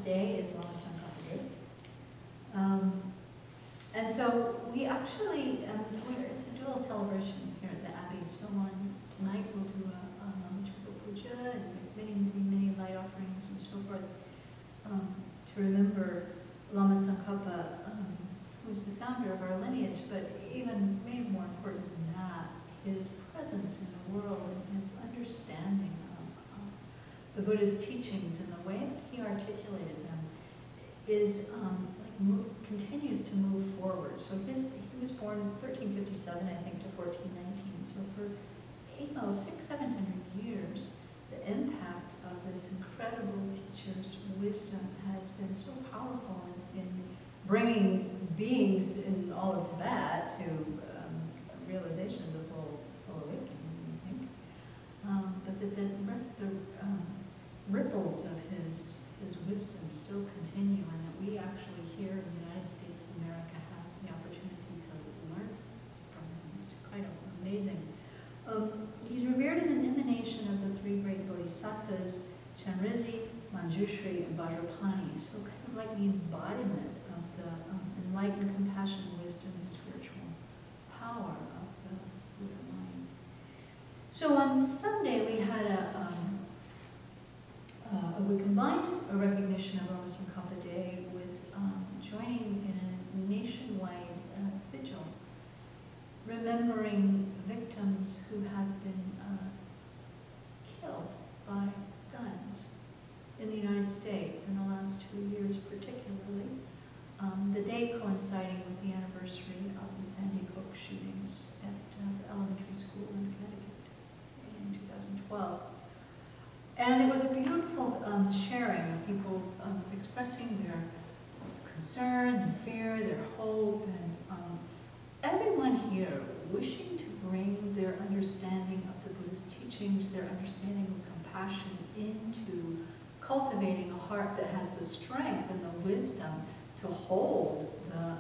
today is Lama Tsongkhapa Day. And so we actually, it's a dual celebration here at the Abbey. So on tonight we'll do a Lama Puja and many light offerings and so forth to remember Lama Tsongkhapa, who's the founder of our lineage, but even maybe more important than that, his presence in the world and his understanding of the Buddha's teachings and the way that he articulated them is continues to move forward. So he was born in 1357, I think, to 1419. So for 600-700 years, the impact of this incredible teacher's wisdom has been so powerful in bringing beings in all of Tibet to realization of the full awakening, I think. But the ripples of his wisdom still continue, and that we actually here in the United States of America have the opportunity to learn from him. It's quite amazing. He's revered as an emanation of the three great bodhisattvas, Chenrezig, Manjushri, and Vajrapani. So kind of like the embodiment of the enlightened compassion, wisdom, and spiritual power of the Buddha mind. So on Sunday we had we combined a recognition of Lama Tsongkhapa Day with joining in a nationwide vigil, remembering victims who have been killed by guns in the United States in the last 2 years particularly. The day coinciding with the anniversary of the Sandy Hook shootings at the elementary school in Connecticut in 2012. And it was a beautiful sharing of people expressing their concern, their fear, their hope, and everyone here wishing to bring their understanding of the Buddha's teachings, their understanding of compassion into cultivating a heart that has the strength and the wisdom to hold the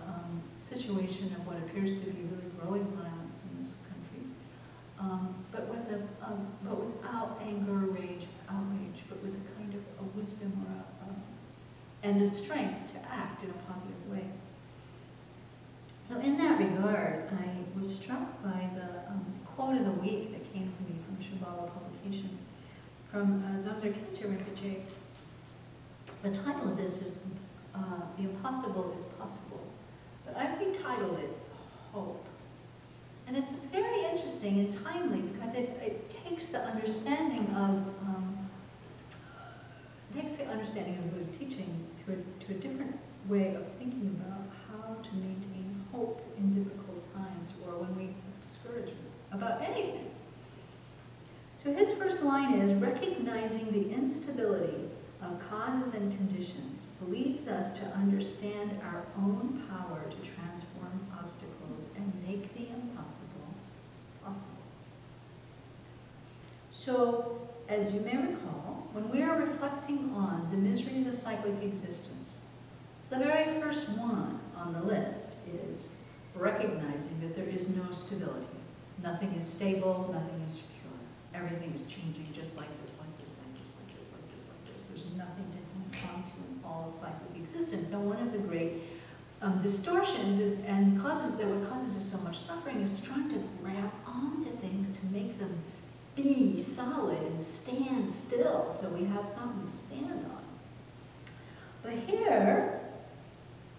situation of what appears to be really growing violence in this country, but without anger, rage, outrage, but with a kind of a wisdom and a strength to act in a positive way. So in that regard, I was struck by the quote of the week that came to me from Shambhala Publications, from Dzogchen Rinpoche. The title of this is The Impossible is Possible, but I've retitled it Hope. And it's very interesting and timely because it takes the understanding of Buddha's teaching to a different way of thinking about how to maintain hope in difficult times or when we have discouragement about anything. So his first line is, recognizing the instability of causes and conditions leads us to understand our own power to transform obstacles and make the impossible possible. So, as you may recall, when we are reflecting on the miseries of cyclic existence, the very first one on the list is recognizing that there is no stability. Nothing is stable, nothing is secure. Everything is changing just like this, like this, like this, like this, like this, like this. There's nothing to hang on to in all cyclic existence. So one of the great distortions is, and what causes us so much suffering is trying to grab onto things to make them be solid and stand still so we have something to stand on. But here,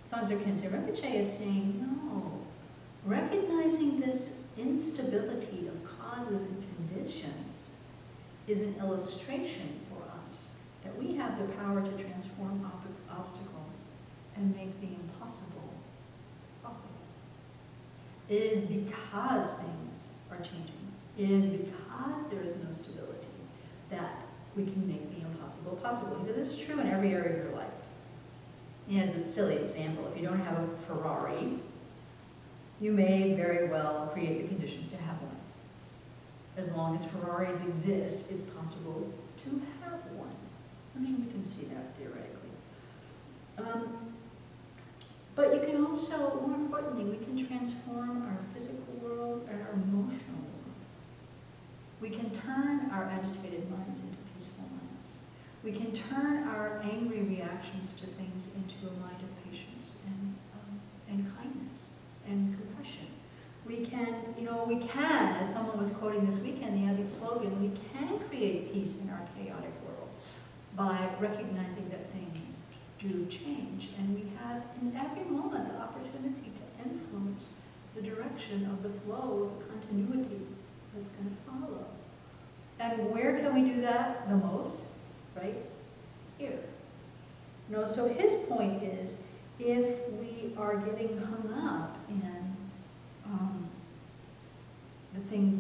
Dzogchen Rinpoche is saying, no, recognizing this instability of causes and conditions is an illustration for us that we have the power to transform obstacles and make the impossible possible. It is because things are changing. It is because there is no stability that we can make the impossible possible. So this is true in every area of your life. As a silly example, if you don't have a Ferrari, you may very well create the conditions to have one. As long as Ferraris exist, it's possible to have one. I mean, we can see that theoretically. But you can also, more importantly, we can transform our physical world and our emotional world. We can turn our agitated minds into peaceful minds. We can turn our angry reactions to things into a mind of patience and kindness and compassion. We can, as someone was quoting this weekend, the Abbey slogan, we can create peace in our chaotic world by recognizing that things do change. And we have, in every moment, the opportunity to influence the direction of the flow of the continuity that's going to follow. And where can we do that the most? Right here. So his point is, if we are getting hung up in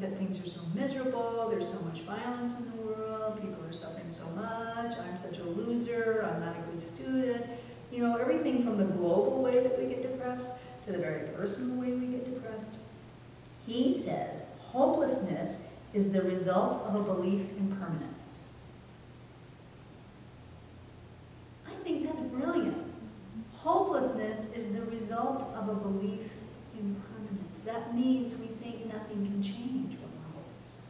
that things are so miserable, there's so much violence in the world, people are suffering so much, I'm such a loser, I'm not a good student, everything from the global way that we get depressed to the very personal way we get depressed. He says hopelessness is the result of a belief in permanence. I think that's brilliant. Hopelessness is the result of a belief in permanence. That means we think nothing can change when we're hopeless.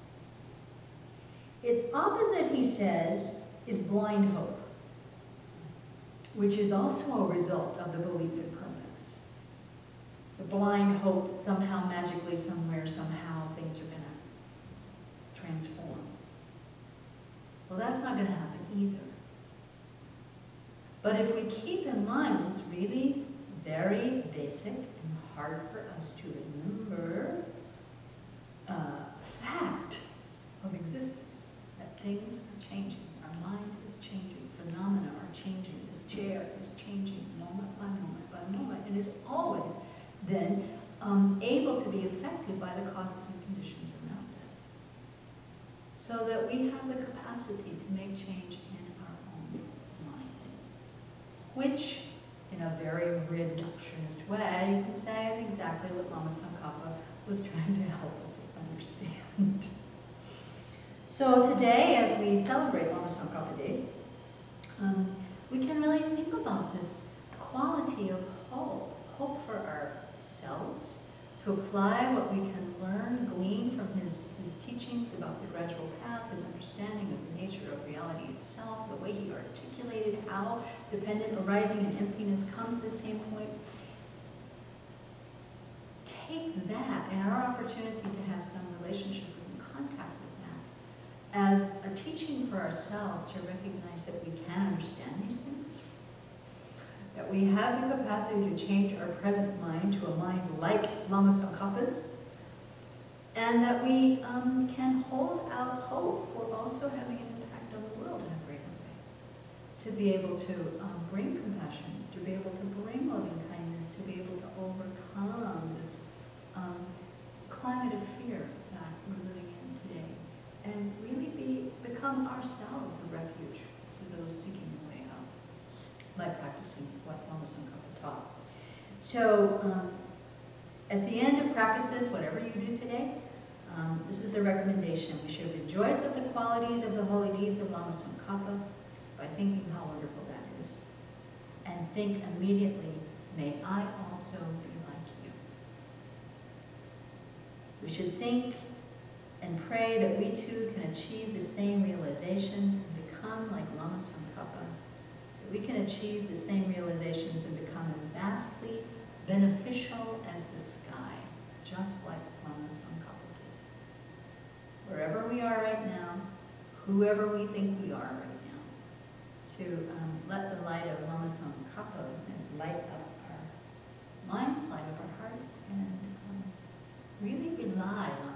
Its opposite, he says, is blind hope, which is also a result of the belief in permanence. The blind hope that somehow, magically, somewhere, somehow, things are going to transform. Well, that's not going to happen either. But if we keep in mind this really very basic and hard for us to remember fact of existence, that things are changing, our mind is changing, phenomena are changing, this chair is changing moment by moment by moment, and is always then able to be affected by the causes and conditions around it. So that we have the capacity to make change in our own mind, which, in a very reductionist way, you could say is exactly what Lama Tsongkhapa was trying to help us understand. So today, as we celebrate Lama Tsongkhapa Day, we can really think about this quality of hope, hope for ourselves, to apply what we can learn, glean from his teachings about the gradual path, his understanding of the nature of reality itself, the way he articulated how dependent arising and emptiness come to the same point. Take that and our opportunity to have some relationship and contact with that as a teaching for ourselves to recognize that we can understand these things, that we have the capacity to change our present mind to a mind like Lama Tsongkhapa's, and that we can hold out hope for also having an impact on the world in a greater way. To be able to bring compassion, to be able to bring loving kindness, to be able to overcome this climate of fear that we're living in today, and really become ourselves a refuge for those seeking a way out by practicing what Lama Tsongkhapa taught. So at the end of practices, whatever you do today, this is the recommendation. We should rejoice at the qualities of the holy deeds of Lama Tsongkhapa by thinking how wonderful that is. And think immediately, may I also be like you. We should think and pray that we too can achieve the same realizations and become like Lama Tsongkhapa, that we can achieve the same realizations and become as vastly beneficial as the sky, just like Lama Tsongkhapa did. Wherever we are right now, whoever we think we are right now, to let the light of Lama Tsongkhapa light up our minds, light up our hearts, and really rely on